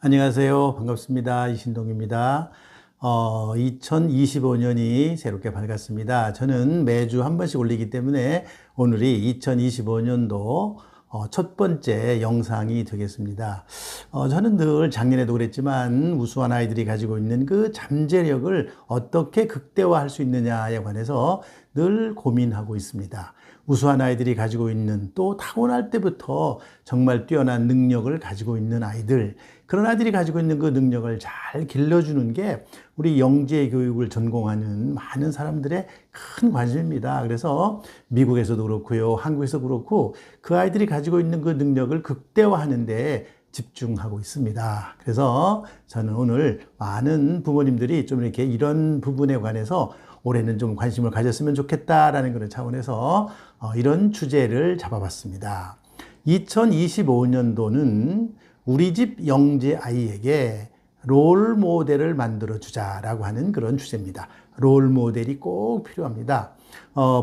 안녕하세요. 반갑습니다. 이신동입니다. 2025년이 새롭게 밝았습니다. 저는 매주 한 번씩 올리기 때문에 오늘이 2025년도 첫 번째 영상이 되겠습니다. 저는 늘 작년에도 그랬지만 우수한 아이들이 가지고 있는 그 잠재력을 어떻게 극대화할 수 있느냐에 관해서 늘 고민하고 있습니다. 우수한 아이들이 가지고 있는 또 타고날 때부터 정말 뛰어난 능력을 가지고 있는 아이들, 그런 아이들이 가지고 있는 그 능력을 잘 길러주는 게 우리 영재 교육을 전공하는 많은 사람들의 큰 관심입니다. 그래서 미국에서도 그렇고요, 한국에서도 그렇고 그 아이들이 가지고 있는 그 능력을 극대화하는 데 집중하고 있습니다. 그래서 저는 오늘 많은 부모님들이 좀 이렇게 이런 부분에 관해서 올해는 좀 관심을 가졌으면 좋겠다라는 그런 차원에서 이런 주제를 잡아봤습니다. 2025년도는 우리 집 영재 아이에게 롤 모델을 만들어 주자라고 하는 그런 주제입니다. 롤 모델이 꼭 필요합니다.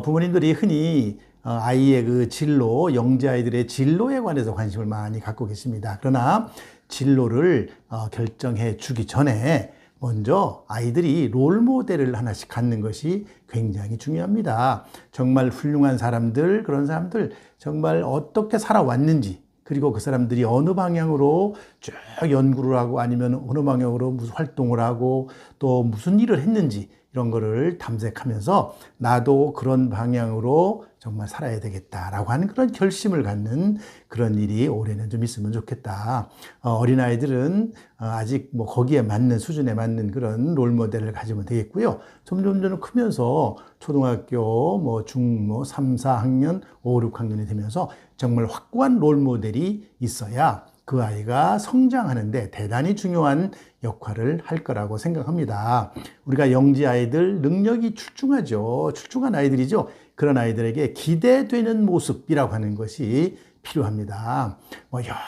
부모님들이 흔히 아이의 그 진로, 영재 아이들의 진로에 관해서 관심을 많이 갖고 계십니다. 그러나 진로를 결정해 주기 전에 먼저 아이들이 롤 모델을 하나씩 갖는 것이 굉장히 중요합니다. 정말 훌륭한 사람들, 그런 사람들 정말 어떻게 살아왔는지, 그리고 그 사람들이 어느 방향으로 쭉 연구를 하고 아니면 어느 방향으로 무슨 활동을 하고 또 무슨 일을 했는지 이런 거를 탐색하면서 나도 그런 방향으로 정말 살아야 되겠다라고 하는 그런 결심을 갖는 그런 일이 올해는 좀 있으면 좋겠다. 어린아이들은 아직 뭐 거기에 맞는 수준에 맞는 그런 롤 모델을 가지면 되겠고요. 점점 크면서 초등학교, 중, 3, 4학년, 5, 6학년이 되면서 정말 확고한 롤 모델이 있어야 그 아이가 성장하는데 대단히 중요한 역할을 할 거라고 생각합니다. 우리가 영재 아이들 능력이 출중하죠. 출중한 아이들이죠. 그런 아이들에게 기대되는 모습이라고 하는 것이 필요합니다.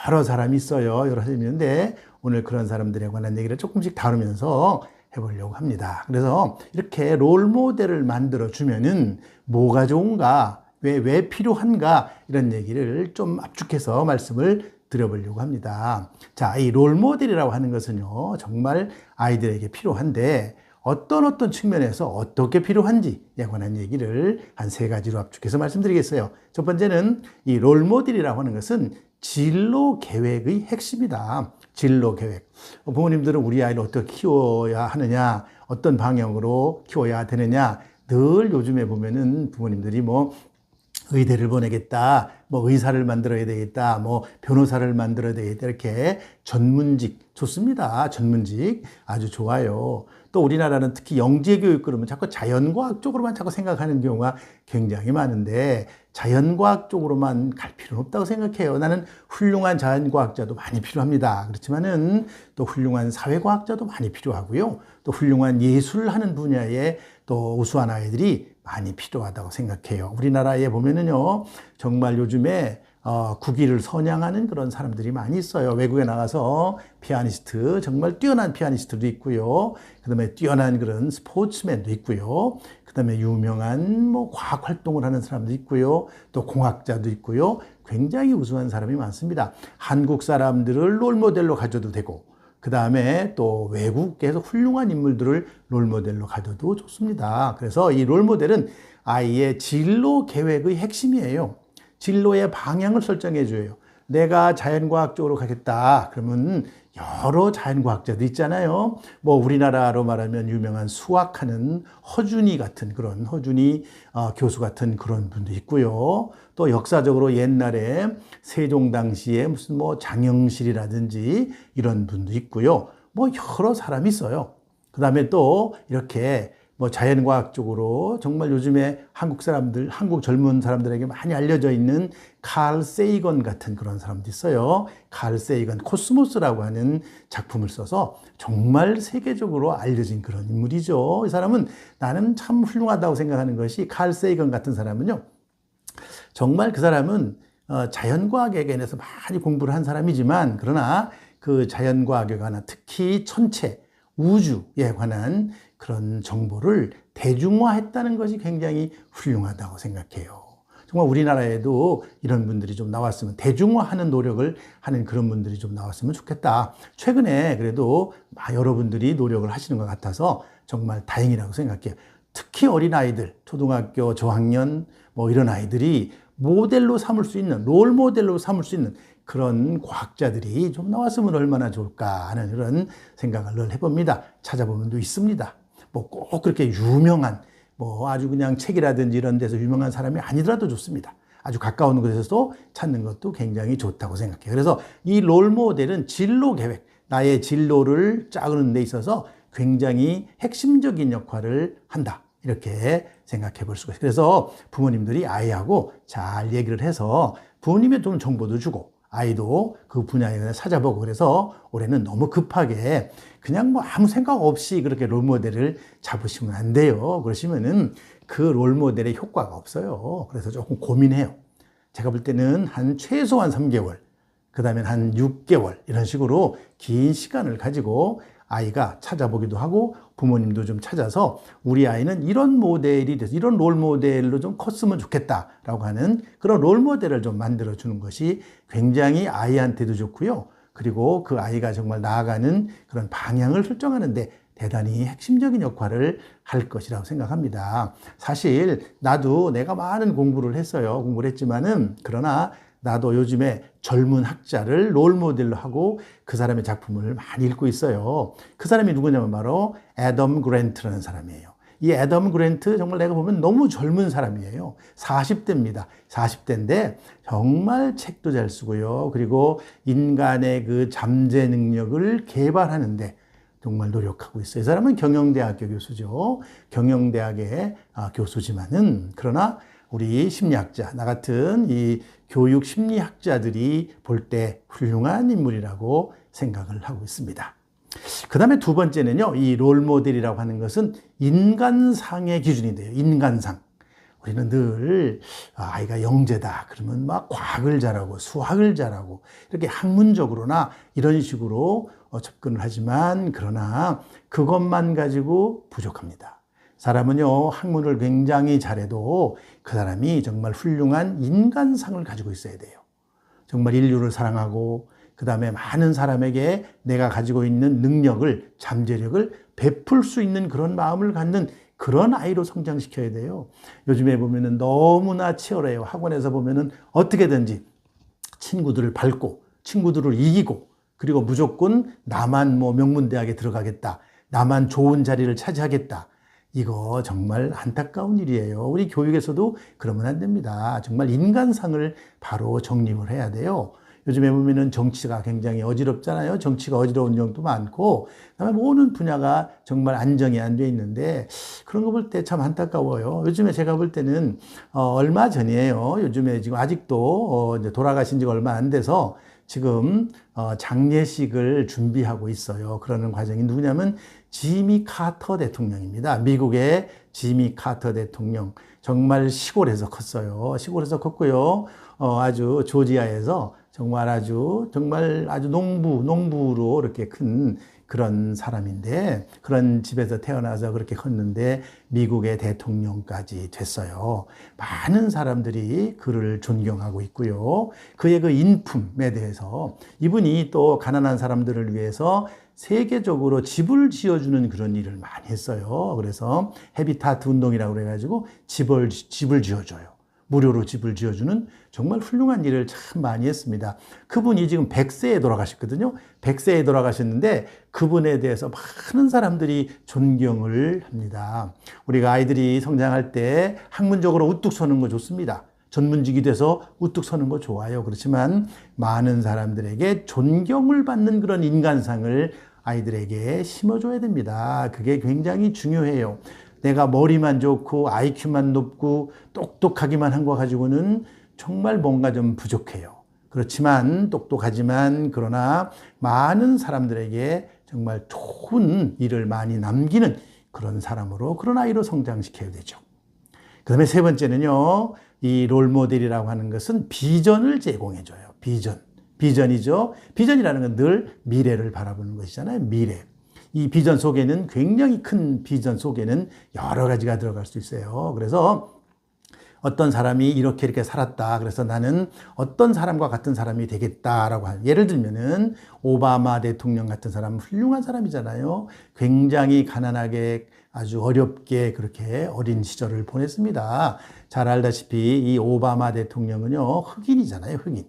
여러 사람이 있어요. 여러 사람이 있는데 오늘 그런 사람들에 관한 얘기를 조금씩 다루면서 해보려고 합니다. 그래서 이렇게 롤 모델을 만들어 주면은 뭐가 좋은가, 왜 필요한가 이런 얘기를 좀 압축해서 말씀을 드려보려고 합니다. 자, 이 롤 모델이라고 하는 것은요, 정말 아이들에게 필요한데 어떤 측면에서 어떻게 필요한지에 관한 얘기를 한 세 가지로 압축해서 말씀드리겠어요. 첫 번째는 이 롤 모델이라고 하는 것은 진로 계획의 핵심이다. 진로 계획. 부모님들은 우리 아이를 어떻게 키워야 하느냐, 어떤 방향으로 키워야 되느냐, 늘 요즘에 보면은 부모님들이 의대를 보내겠다, 의사를 만들어야 되겠다, 변호사를 만들어야 되겠다, 이렇게 전문직 좋습니다. 전문직 아주 좋아요. 또 우리나라는 특히 영재교육 그러면 자꾸 자연과학 쪽으로만 자꾸 생각하는 경우가 굉장히 많은데 자연과학 쪽으로만 갈 필요는 없다고 생각해요. 나는 훌륭한 자연과학자도 많이 필요합니다. 그렇지만은 또 훌륭한 사회과학자도 많이 필요하고요. 또 훌륭한 예술하는 분야에 또 우수한 아이들이 많이 필요하다고 생각해요. 우리나라에 보면은요, 정말 요즘에 국위를 선양하는 그런 사람들이 많이 있어요. 외국에 나가서 피아니스트, 정말 뛰어난 피아니스트도 있고요. 그 다음에 뛰어난 그런 스포츠맨도 있고요. 그 다음에 유명한 과학 활동을 하는 사람도 있고요. 또 공학자도 있고요. 굉장히 우수한 사람이 많습니다. 한국 사람들을 롤 모델로 가져도 되고, 그 다음에 또 외국에서 훌륭한 인물들을 롤 모델로 가져도 좋습니다. 그래서 이 롤 모델은 아이의 진로 계획의 핵심이에요. 진로의 방향을 설정해 줘요. 내가 자연과학 쪽으로 가겠다. 그러면 여러 자연과학자도 있잖아요. 우리나라로 말하면 유명한 수학하는 허준이 같은 그런 허준이 교수 같은 그런 분도 있고요. 또 역사적으로 옛날에 세종 당시에 무슨 장영실이라든지 이런 분도 있고요. 여러 사람이 있어요. 그 다음에 또 이렇게 자연과학 쪽으로 정말 요즘에 한국 젊은 사람들에게 많이 알려져 있는 칼 세이건 같은 그런 사람도 있어요. 칼 세이건 코스모스라고 하는 작품을 써서 정말 세계적으로 알려진 그런 인물이죠. 이 사람은 나는 참 훌륭하다고 생각하는 것이 칼 세이건 같은 사람은요. 정말 그 사람은 자연과학에 관해서 많이 공부를 한 사람이지만 그러나 그 자연과학에 관한 특히 천체, 우주에 관한 그런 정보를 대중화했다는 것이 굉장히 훌륭하다고 생각해요. 정말 우리나라에도 이런 분들이 좀 나왔으면, 대중화하는 노력을 하는 그런 분들이 좀 나왔으면 좋겠다. 최근에 그래도 여러분들이 노력을 하시는 것 같아서 정말 다행이라고 생각해요. 특히 어린아이들, 초등학교 저학년 이런 아이들이 모델로 삼을 수 있는, 롤 모델로 삼을 수 있는 그런 과학자들이 좀 나왔으면 얼마나 좋을까 하는 그런 생각을 늘 해봅니다. 찾아보면 또 있습니다. 꼭 그렇게 유명한, 아주 그냥 책이라든지 이런 데서 유명한 사람이 아니더라도 좋습니다. 아주 가까운 곳에서도 찾는 것도 굉장히 좋다고 생각해요. 그래서 이 롤 모델은 진로 계획, 나의 진로를 짜는 데 있어서 굉장히 핵심적인 역할을 한다. 이렇게 생각해 볼 수가 있어요. 그래서 부모님들이 아이하고 잘 얘기를 해서 부모님의 좀 정보도 주고 아이도 그 분야에 찾아보고, 그래서 올해는 너무 급하게 그냥 아무 생각 없이 그렇게 롤모델을 잡으시면 안 돼요. 그러시면은 그 롤모델의 효과가 없어요. 그래서 조금 고민해요. 제가 볼 때는 한 최소한 3개월, 그 다음에 한 6개월 이런 식으로 긴 시간을 가지고 아이가 찾아보기도 하고 부모님도 좀 찾아서 우리 아이는 이런 모델이 돼서 이런 롤 모델로 좀 컸으면 좋겠다라고 하는 그런 롤 모델을 좀 만들어 주는 것이 굉장히 아이한테도 좋고요. 그리고 그 아이가 정말 나아가는 그런 방향을 설정하는데 대단히 핵심적인 역할을 할 것이라고 생각합니다. 사실 나도 내가 많은 공부를 했어요. 공부를 했지만은 그러나 나도 요즘에 젊은 학자를 롤 모델로 하고 그 사람의 작품을 많이 읽고 있어요. 그 사람이 누구냐면 바로 애덤 그랜트라는 사람이에요. 이 애덤 그랜트 정말 내가 보면 너무 젊은 사람이에요. 40대입니다. 40대인데 정말 책도 잘 쓰고요. 그리고 인간의 그 잠재 능력을 개발하는데 정말 노력하고 있어요. 이 사람은 경영대학교 교수죠. 경영대학의 교수지만은 그러나 우리 심리학자, 나 같은 이 교육 심리학자들이 볼 때 훌륭한 인물이라고 생각을 하고 있습니다. 그 다음에 두 번째는요, 이 롤모델이라고 하는 것은 인간상의 기준이 돼요. 인간상. 우리는 늘 아이가 영재다 그러면 과학을 잘하고 수학을 잘하고 이렇게 학문적으로나 이런 식으로 접근을 하지만 그러나 그것만 가지고 부족합니다. 사람은요, 학문을 굉장히 잘해도 그 사람이 정말 훌륭한 인간상을 가지고 있어야 돼요. 정말 인류를 사랑하고 그 다음에 많은 사람에게 내가 가지고 있는 능력을, 잠재력을 베풀 수 있는 그런 마음을 갖는 그런 아이로 성장시켜야 돼요. 요즘에 보면은 너무나 치열해요. 학원에서 보면은 어떻게든지 친구들을 밟고 친구들을 이기고 그리고 무조건 나만 명문대학에 들어가겠다. 나만 좋은 자리를 차지하겠다. 이거 정말 안타까운 일이에요. 우리 교육에서도 그러면 안 됩니다. 정말 인간상을 바로 정립을 해야 돼요. 요즘에 보면은 정치가 굉장히 어지럽잖아요. 정치가 어지러운 경우도 많고, 그다음에 모든 분야가 정말 안정이 안 돼 있는데 그런 거 볼 때 참 안타까워요. 요즘에 제가 볼 때는 얼마 전이에요. 요즘에 지금 아직도 이제 돌아가신 지가 얼마 안 돼서 지금 장례식을 준비하고 있어요. 그러는 과정이 누구냐면 지미 카터 대통령입니다. 미국의 지미 카터 대통령. 정말 시골에서 컸어요. 시골에서 컸고요. 아주 조지아에서 정말 아주 농부로 이렇게 큰 그런 사람인데, 그런 집에서 태어나서 그렇게 컸는데 미국의 대통령까지 됐어요. 많은 사람들이 그를 존경하고 있고요. 그의 그 인품에 대해서, 이분이 또 가난한 사람들을 위해서 세계적으로 집을 지어주는 그런 일을 많이 했어요. 그래서 헤비타트 운동이라고 그래가지고 집을 지어줘요. 무료로 집을 지어주는 정말 훌륭한 일을 참 많이 했습니다. 그분이 지금 100세에 돌아가셨거든요. 100세에 돌아가셨는데 그분에 대해서 많은 사람들이 존경을 합니다. 우리가 아이들이 성장할 때 학문적으로 우뚝 서는 거 좋습니다. 전문직이 돼서 우뚝 서는 거 좋아요. 그렇지만 많은 사람들에게 존경을 받는 그런 인간상을 아이들에게 심어줘야 됩니다. 그게 굉장히 중요해요. 내가 머리만 좋고 IQ만 높고 똑똑하기만 한 거 가지고는 정말 뭔가 좀 부족해요. 그렇지만 똑똑하지만 그러나 많은 사람들에게 정말 좋은 일을 많이 남기는 그런 사람으로, 그런 아이로 성장시켜야 되죠. 그 다음에 세 번째는요, 이 롤모델이라고 하는 것은 비전을 제공해줘요. 비전이죠. 비전이라는 건 늘 미래를 바라보는 것이잖아요. 미래. 이 비전 속에는, 굉장히 큰 비전 속에는 여러 가지가 들어갈 수 있어요. 그래서 어떤 사람이 이렇게 살았다. 그래서 나는 어떤 사람과 같은 사람이 되겠다라고 하는. 예를 들면은 오바마 대통령 같은 사람은 훌륭한 사람이잖아요. 굉장히 가난하게 아주 어렵게 그렇게 어린 시절을 보냈습니다. 잘 알다시피 이 오바마 대통령은요, 흑인이잖아요, 흑인.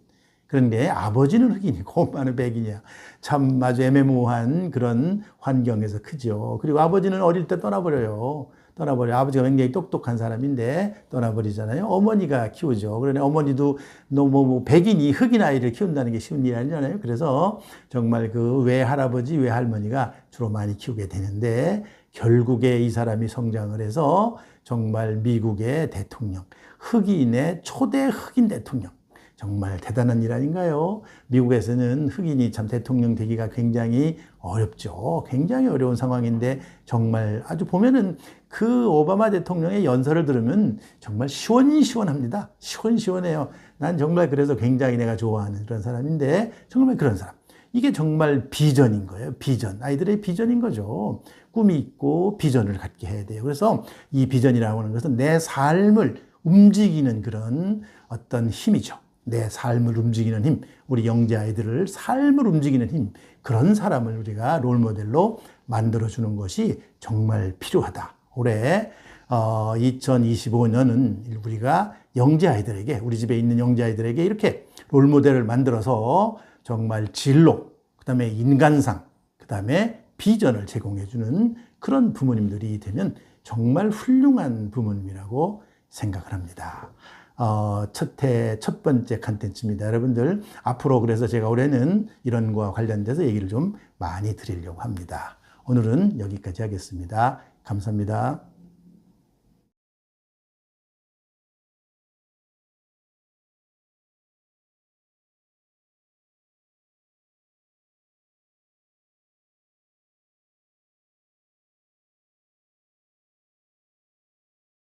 그런데 아버지는 흑인이고 엄마는 백인이야. 참 아주 애매모호한 그런 환경에서 크죠. 그리고 아버지는 어릴 때 떠나버려요. 아버지가 굉장히 똑똑한 사람인데 떠나버리잖아요. 어머니가 키우죠. 그러니 어머니도 너무 백인이 흑인 아이를 키운다는 게 쉬운 일이 아니잖아요. 그래서 정말 그 외할아버지, 외할머니가 주로 많이 키우게 되는데 결국에 이 사람이 성장을 해서 정말 미국의 대통령, 흑인의 초대 흑인 대통령. 정말 대단한 일 아닌가요? 미국에서는 흑인이 참 대통령 되기가 굉장히 어렵죠. 굉장히 어려운 상황인데 정말 아주 보면은 그 오바마 대통령의 연설을 들으면 정말 시원시원합니다. 시원시원해요. 난 정말 그래서 굉장히 내가 좋아하는 그런 사람인데 정말 그런 사람. 이게 정말 비전인 거예요. 비전. 아이들의 비전인 거죠. 꿈이 있고 비전을 갖게 해야 돼요. 그래서 이 비전이라고 하는 것은 내 삶을 움직이는 그런 어떤 힘이죠. 내 삶을 움직이는 힘, 우리 영재 아이들을 삶을 움직이는 힘, 그런 사람을 우리가 롤모델로 만들어주는 것이 정말 필요하다. 올해 2025년은 우리가 영재 아이들에게, 우리 집에 있는 영재 아이들에게 이렇게 롤모델을 만들어서 정말 진로, 그 다음에 인간상, 그 다음에 비전을 제공해주는 그런 부모님들이 되면 정말 훌륭한 부모님이라고 생각을 합니다. 첫 번째 컨텐츠입니다. 여러분들, 앞으로 그래서 제가 올해는 이런 거와 관련돼서 얘기를 좀 많이 드리려고 합니다. 오늘은 여기까지 하겠습니다. 감사합니다.